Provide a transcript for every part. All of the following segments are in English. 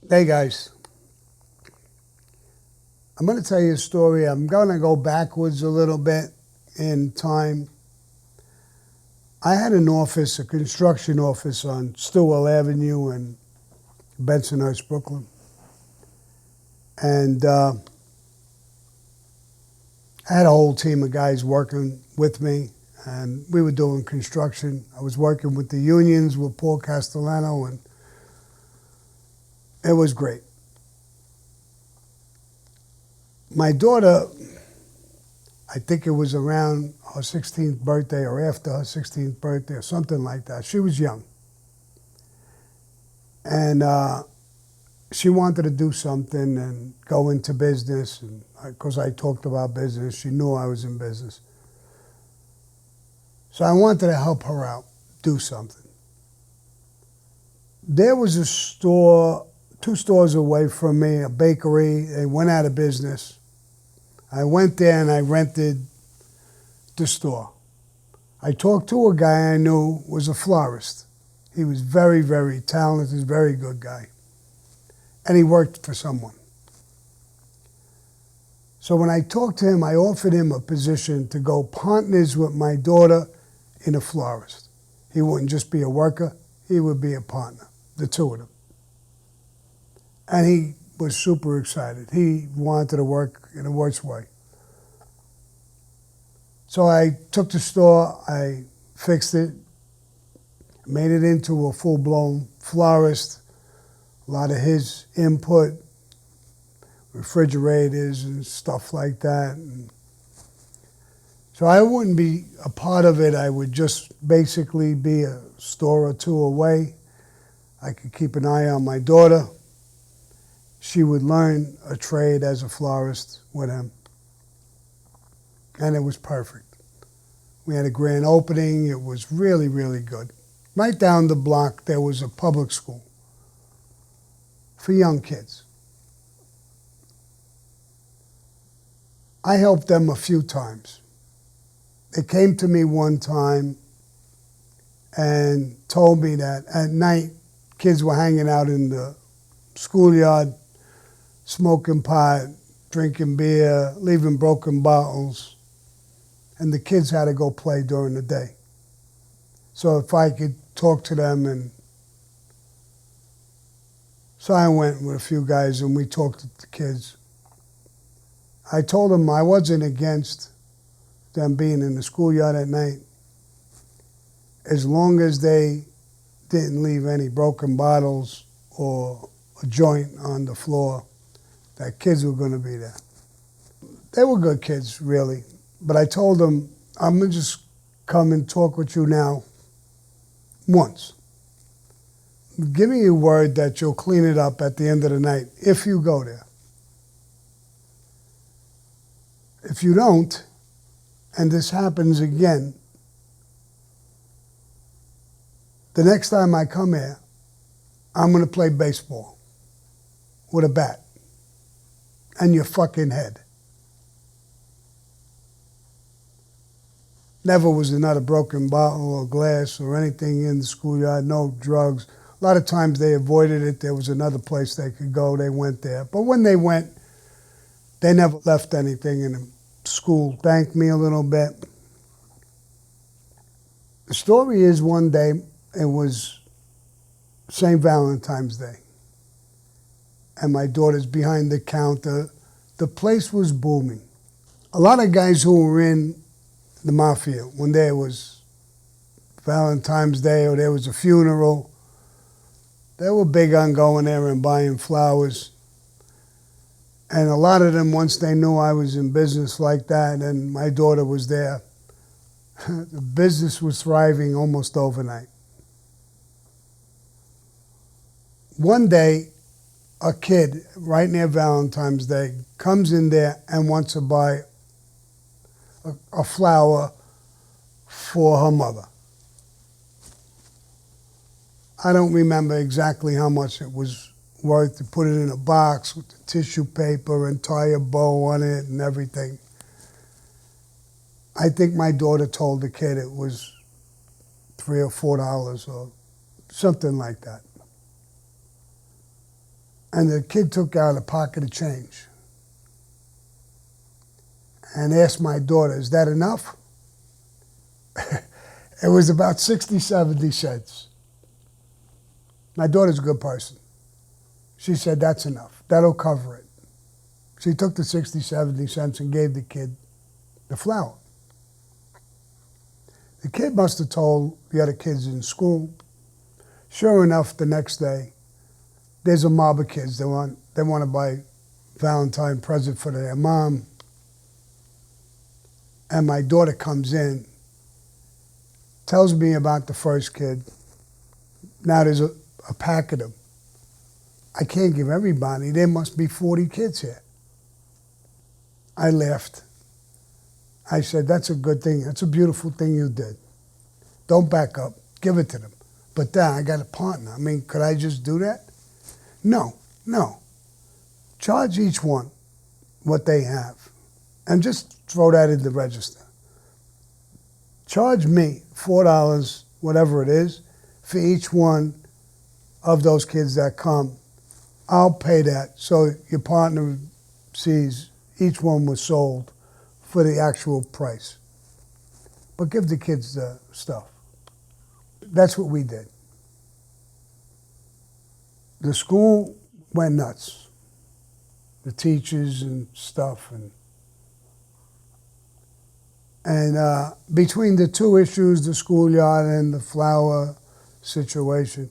Hey guys, I'm going to tell you a story. I'm going to go backwards a little bit in time. I had an office, a construction office on Stillwell Avenue in Bensonhurst, Brooklyn. And I had a whole team of guys working with me, and we were doing construction. I was working with the unions, with Paul Castellano, and it was great. My daughter, I think it was around her 16th birthday or after her 16th birthday or something like that. She was young. And she wanted to do something and go into business. And because I talked about business, she knew I was in business. So I wanted to help her out, do something. There was a store, 2 stores away from me, a bakery. They went out of business. I went there and I rented the store. I talked to a guy I knew was a florist. He was very, very talented, very good guy. And he worked for someone. So when I talked to him, I offered him a position to go partners with my daughter in a florist. He wouldn't just be a worker, he would be a partner, the two of them. And he was super excited. He wanted to work in the worst way. So I took the store, I fixed it, made it into a full-blown florist, a lot of his input, refrigerators and stuff like that. And so I wouldn't be a part of it. I would just basically be a store or two away. I could keep an eye on my daughter. She would learn a trade as a florist with him. And it was perfect. We had a grand opening. It was really, really good. Right down the block, there was a public school for young kids. I helped them a few times. They came to me one time and told me that at night, kids were hanging out in the schoolyard, smoking pot, drinking beer, leaving broken bottles, and the kids had to go play during the day. So if I could talk to them, and so I went with a few guys and we talked to the kids. I told them I wasn't against them being in the schoolyard at night as long as they didn't leave any broken bottles or a joint on the floor. That kids were going to be there. They were good kids, really. But I told them, I'm going to just come and talk with you now once. Give me your word that you'll clean it up at the end of the night if you go there. If you don't, and this happens again, the next time I come here, I'm going to play baseball with a bat and your fucking head. Never was another broken bottle or glass or anything in the schoolyard, no drugs. A lot of times they avoided it. There was another place they could go. They went there. But when they went, they never left anything in the school. Thanked me a little bit. The story is one day, it was St. Valentine's Day. And my daughter's behind the counter. The place was booming. A lot of guys who were in the Mafia, when there was Valentine's Day or there was a funeral, they were big on going there and buying flowers. And a lot of them, once they knew I was in business like that and my daughter was there, the business was thriving almost overnight. One day, a kid right near Valentine's Day comes in there and wants to buy a flower for her mother. I don't remember exactly how much it was worth to put it in a box with the tissue paper and tie a bow on it and everything. I think my daughter told the kid it was $3 or $4 or something like that. And the kid took out a pocket of change and asked my daughter, "Is that enough?" It was about 60, 70 cents. My daughter's a good person. She said, "That's enough. That'll cover it." She took the 60, 70 cents and gave the kid the flour. The kid must have told the other kids in school. Sure enough, the next day, there's a mob of kids. They want to buy Valentine present for their mom. And my daughter comes in, tells me about the first kid. Now there's a pack of them. I can't give everybody. There must be 40 kids here. I laughed. I said, "That's a good thing. That's a beautiful thing you did. Don't back up. Give it to them. But then I got a partner. I mean, could I just do that?" No. Charge each one what they have. And just throw that in the register. Charge me $4, whatever it is, for each one of those kids that come. I'll pay that so your partner sees each one was sold for the actual price. But give the kids the stuff. That's what we did. The school went nuts. The teachers and stuff. And between the two issues, the schoolyard and the flower situation,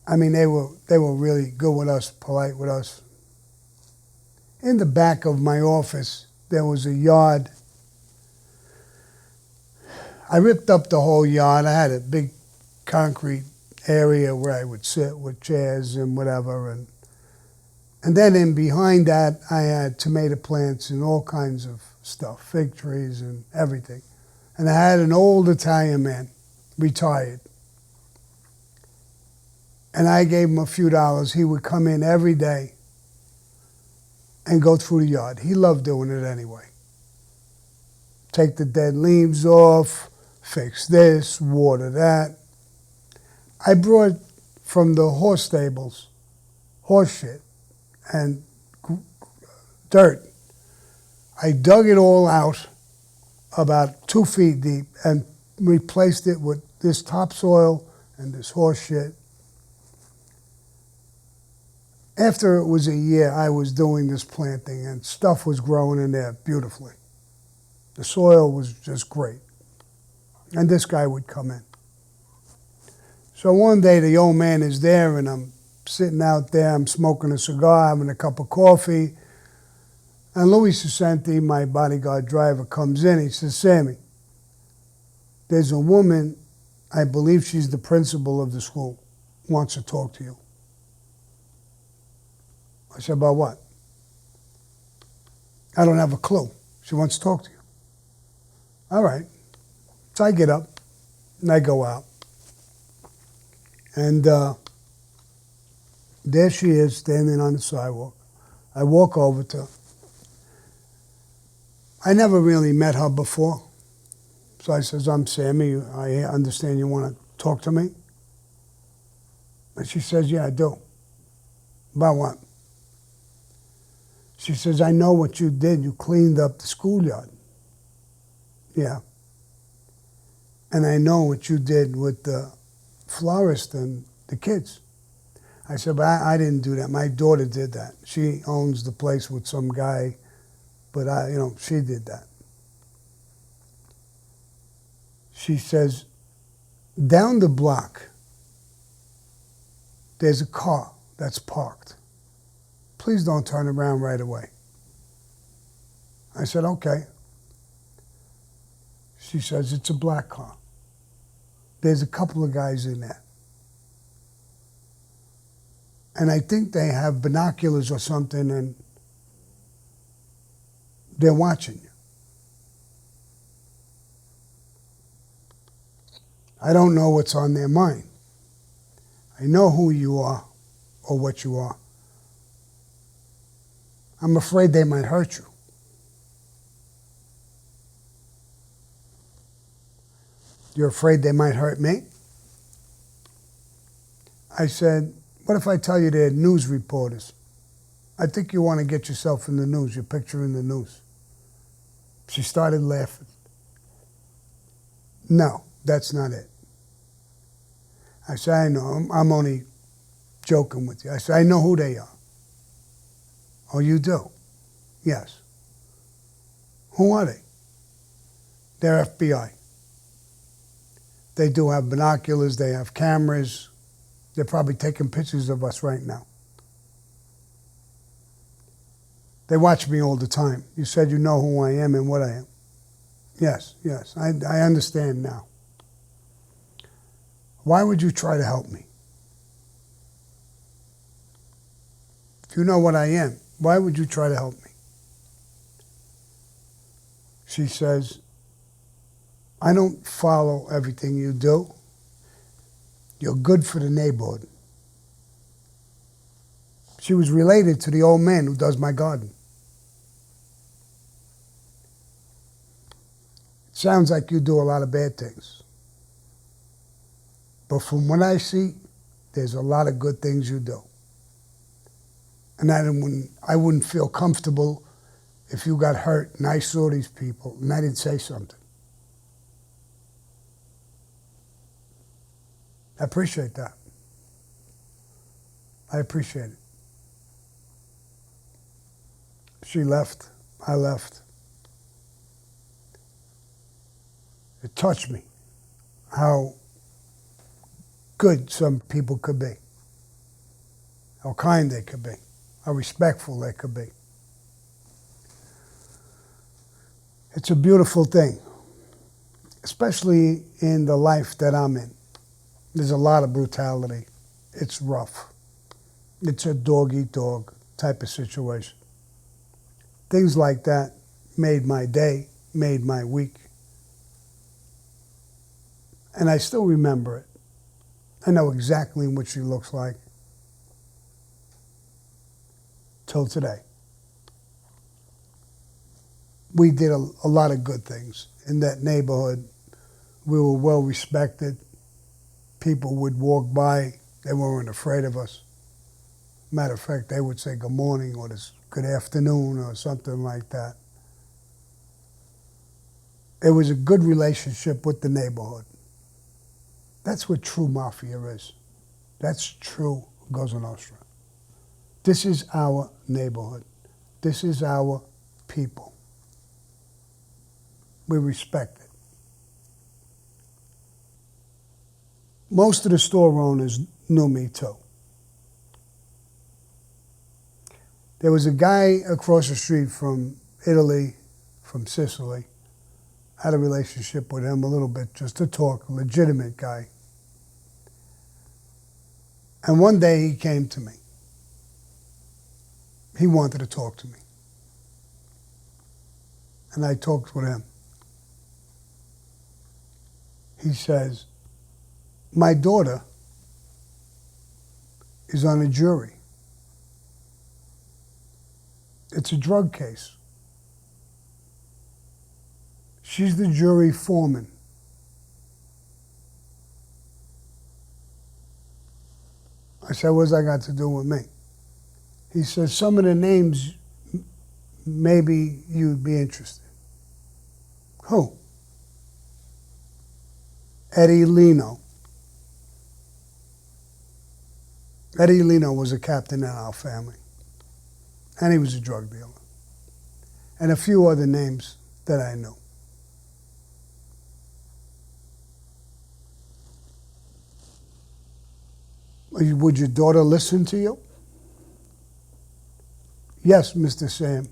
I mean, they were really good with us, polite with us. In the back of my office, there was a yard. I ripped up the whole yard. I had a big concrete area where I would sit with chairs and whatever. And then in behind that, I had tomato plants and all kinds of stuff, fig trees and everything. And I had an old Italian man, retired. And I gave him a few dollars. He would come in every day and go through the yard. He loved doing it anyway. Take the dead leaves off, fix this, water that. I brought from the horse stables horse shit and dirt. I dug it all out about 2 feet deep and replaced it with this topsoil and this horse shit. After it was a year, I was doing this planting and stuff was growing in there beautifully. The soil was just great. And this guy would come in. So one day the old man is there and I'm sitting out there, I'm smoking a cigar, having a cup of coffee. And Louis Susanti, my bodyguard driver, comes in. He says, "Sammy, there's a woman, I believe she's the principal of the school, wants to talk to you." I said, "About what?" "I don't have a clue. She wants to talk to you." All right. So I get up and I go out. And there she is standing on the sidewalk. I walk over to her. I never really met her before. So I says, "I'm Sammy. I understand you want to talk to me?" And she says, "Yeah, I do." "About what?" She says, "I know what you did. You cleaned up the schoolyard." "Yeah. And I know what you did with the florist and the kids." I said, "But I didn't do that. My daughter did that. She owns the place with some guy, but she did that." She says, "Down the block, there's a car that's parked. Please don't turn around right away." I said, "Okay." She says, "It's a black car. There's a couple of guys in there. And I think they have binoculars or something and they're watching you. I don't know what's on their mind. I know who you are or what you are. I'm afraid they might hurt you." "You're afraid they might hurt me?" I said, What if I tell you they're news reporters? I think you want to get yourself in the news, your picture in the news. She started laughing. No, that's not it. I said, I know, I'm only joking with you. I said, I know who they are. Oh, you do? Yes. Who are they? They're FBI. They do have binoculars, they have cameras. They're probably taking pictures of us right now. They watch me all the time. You said you know who I am and what I am. Yes, yes, I understand now. Why would you try to help me? If you know what I am, why would you try to help me? She says, I don't follow everything you do. You're good for the neighborhood. She was related to the old man who does my garden. It sounds like you do a lot of bad things. But from what I see, there's a lot of good things you do. And I wouldn't feel comfortable if you got hurt and I saw these people and I didn't say something. I appreciate that. I appreciate it. She left. I left. It touched me how good some people could be, how kind they could be, how respectful they could be. It's a beautiful thing, especially in the life that I'm in. There's a lot of brutality. It's rough. It's a dog-eat-dog type of situation. Things like that made my day, made my week. And I still remember it. I know exactly what she looks like. Till today. We did a lot of good things in that neighborhood. We were well respected. People would walk by. They weren't afraid of us. Matter of fact, they would say good morning or good afternoon or something like that. It was a good relationship with the neighborhood. That's what true Mafia is. That's true Cosa Nostra. This is our neighborhood. This is our people. We respect it. Most of the store owners knew me too. There was a guy across the street from Italy, from Sicily. I had a relationship with him a little bit just to talk, a legitimate guy. And one day he came to me. He wanted to talk to me. And I talked with him. He says, my daughter is on a jury. It's a drug case. She's the jury foreman. I said, what's that got to do with me? He says, some of the names, maybe you'd be interested. Who? Leno. Leno was a captain in our family. And he was a drug dealer. And a few other names that I knew. Would your daughter listen to you? Yes, Mr. Sam.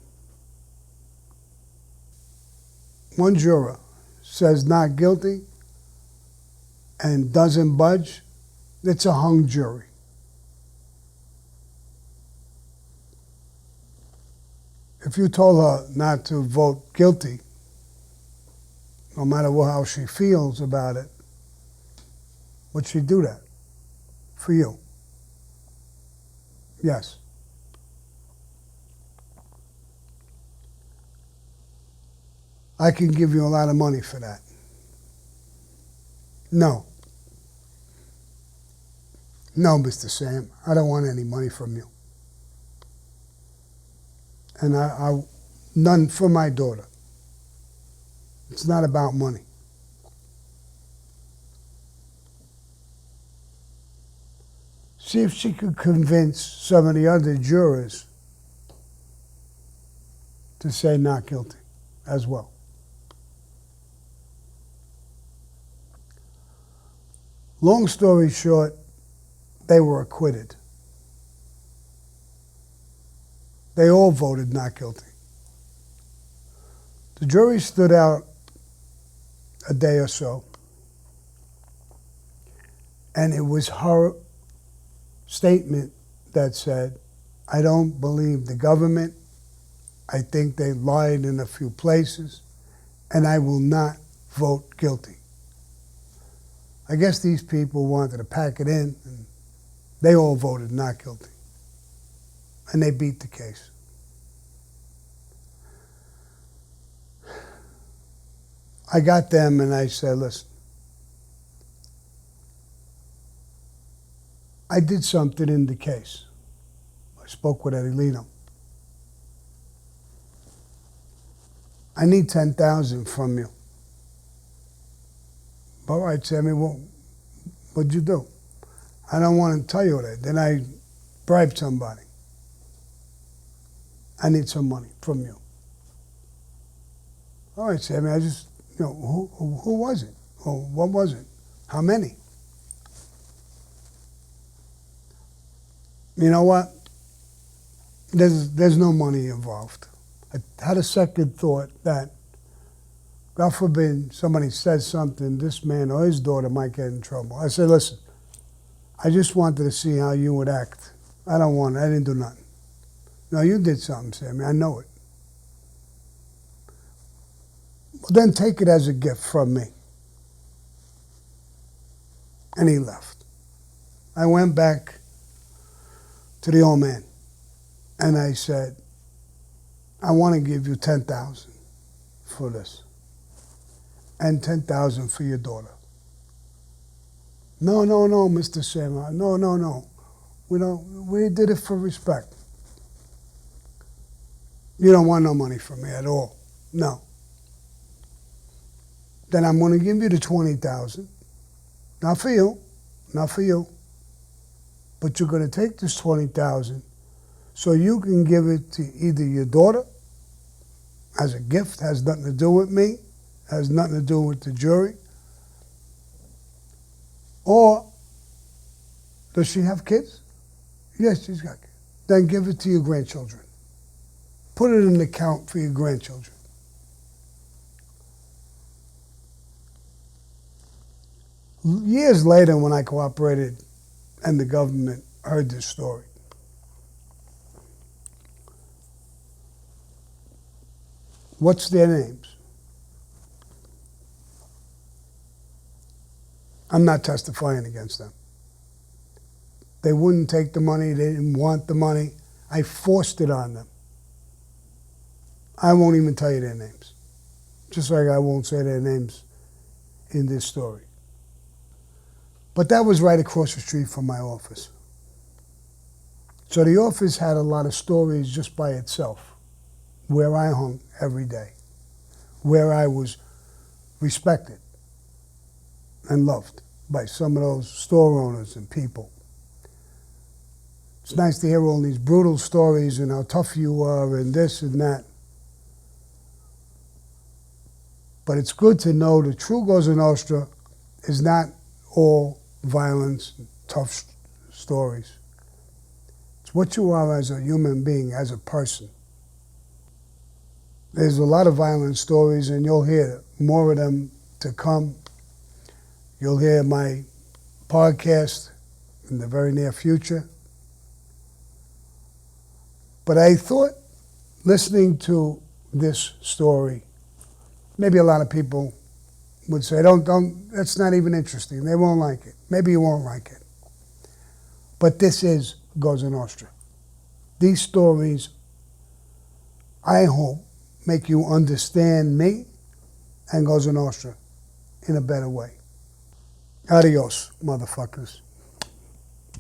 One juror says not guilty and doesn't budge, it's a hung jury. If you told her not to vote guilty, no matter how she feels about it, would she do that for you? Yes. I can give you a lot of money for that. No. No, Mr. Sam, I don't want any money from you. And none for my daughter. It's not about money. See if she could convince some of the other jurors to say not guilty as well. Long story short, they were acquitted. They all voted not guilty. The jury stood out a day or so, and it was her statement that said, I don't believe the government. I think they lied in a few places, and I will not vote guilty. I guess these people wanted to pack it in, and they all voted not guilty. And they beat the case. I got them and I said, listen, I did something in the case. I spoke with Leno. I need $10,000 from you. All right, Sammy, what'd you do? I don't want to tell you that. Then I bribed somebody. I need some money from you. All right, Sammy, I just, who was it? Or what was it? How many? You know what? There's no money involved. I had a second thought that, God forbid, somebody says something, this man or his daughter might get in trouble. I said, listen, I just wanted to see how you would act. I didn't do nothing. No, you did something, Sammy. I know it. Well, then take it as a gift from me. And he left. I went back to the old man, and I said, I want to give you $10,000 for this, and $10,000 for your daughter. No, Mr. Sam. No. We did it for respect. You don't want no money from me at all. No. Then I'm going to give you the $20,000. Not for you. But you're going to take this $20,000 so you can give it to either your daughter as a gift, has nothing to do with me, has nothing to do with the jury, or does she have kids? Yes, she's got kids. Then give it to your grandchildren. Put it in an account for your grandchildren. Years later, when I cooperated and the government heard this story, what's their names? I'm not testifying against them. They wouldn't take the money. They didn't want the money. I forced it on them. I won't even tell you their names. Just like I won't say their names in this story. But that was right across the street from my office. So the office had a lot of stories just by itself, where I hung every day, where I was respected and loved by some of those store owners and people. It's nice to hear all these brutal stories and how tough you are and this and that. But it's good to know the true Cosa Nostra is not all violence, tough stories. It's what you are as a human being, as a person. There's a lot of violent stories, and you'll hear more of them to come. You'll hear my podcast in the very near future. But I thought, listening to this story, maybe a lot of people would say, that's not even interesting. They won't like it. Maybe you won't like it. But this is Cosa Nostra. These stories, I hope, make you understand me and Cosa Nostra in a better way. Adios, motherfuckers.